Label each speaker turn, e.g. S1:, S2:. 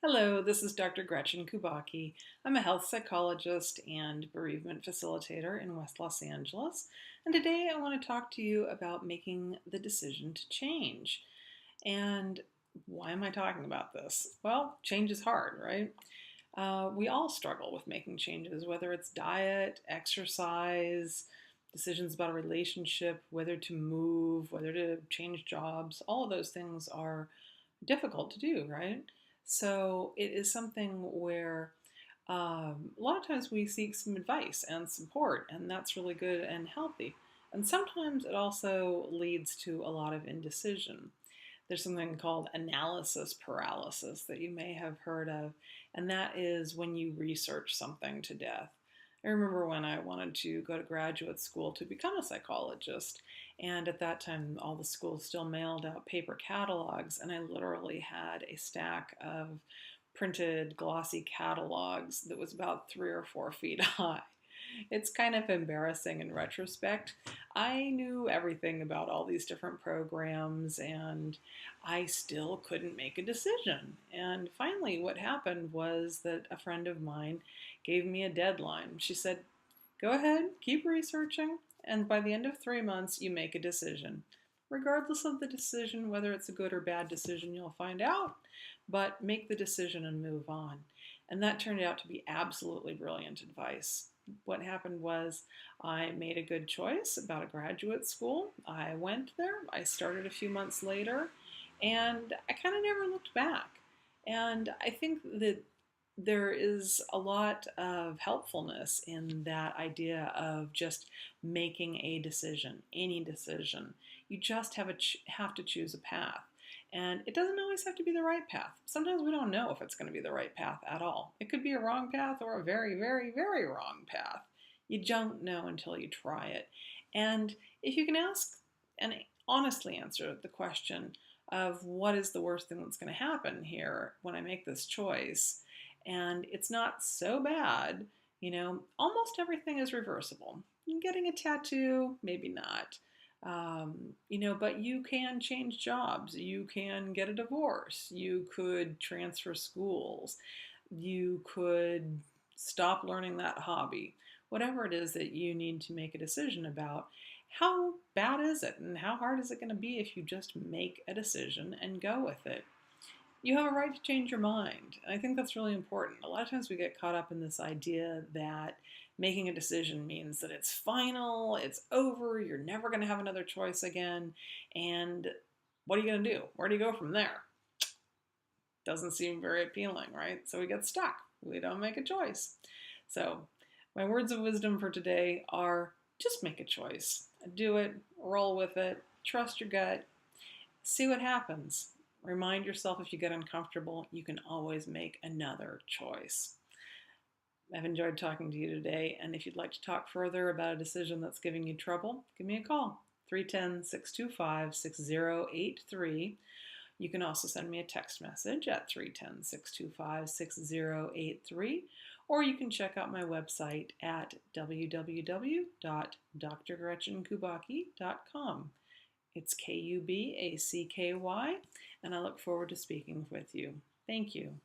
S1: Hello, this is Dr. Gretchen Kubacki. I'm a health psychologist and bereavement facilitator in West Los Angeles. And today I want to talk to you about making the decision to change. And why am I talking about this? Well, change is hard, right? We all struggle with making changes, whether it's diet, exercise, decisions about a relationship, whether to move, whether to change jobs. All of those things are difficult to do, right? So it is something where a lot of times we seek some advice and support, and that's really good and healthy. And sometimes it also leads to a lot of indecision. There's something called analysis paralysis that you may have heard of, and that is when you research something to death. I remember when I wanted to go to graduate school to become a psychologist, and at that time, all the schools still mailed out paper catalogs, and I literally had a stack of printed glossy catalogs that was about 3 or 4 feet high. It's kind of embarrassing in retrospect. I knew everything about all these different programs and I still couldn't make a decision. And finally, what happened was that a friend of mine gave me a deadline. She said, "Go ahead, keep researching, and by the end of 3 months, you make a decision. Regardless of the decision, whether it's a good or bad decision, you'll find out, but make the decision and move on." And that turned out to be absolutely brilliant advice. What happened was I made a good choice about a graduate school. I went there, I started a few months later, and I kind of never looked back. And I think that there is a lot of helpfulness in that idea of just making a decision, any decision. You just have to choose a path. And it doesn't always have to be the right path. Sometimes we don't know if it's going to be the right path at all. It could be a wrong path or a very, very, very wrong path. You don't know until you try it. And if you can ask and honestly answer the question of what is the worst thing that's going to happen here when I make this choice, and it's not so bad, almost everything is reversible. Getting a tattoo, maybe not. But you can change jobs, you can get a divorce, you could transfer schools, you could stop learning that hobby. Whatever it is that you need to make a decision about, how bad is it and how hard is it going to be if you just make a decision and go with it? You have a right to change your mind. And I think that's really important. A lot of times we get caught up in this idea that making a decision means that it's final, it's over, you're never going to have another choice again. And what are you going to do? Where do you go from there? Doesn't seem very appealing, right? So we get stuck. We don't make a choice. So my words of wisdom for today are just make a choice. Do it, roll with it, trust your gut, see what happens. Remind yourself if you get uncomfortable, you can always make another choice. I've enjoyed talking to you today, and if you'd like to talk further about a decision that's giving you trouble, give me a call, 310-625-6083. You can also send me a text message at 310-625-6083, or you can check out my website at www.drgretchenkubacki.com. It's Kubacky, and I look forward to speaking with you. Thank you.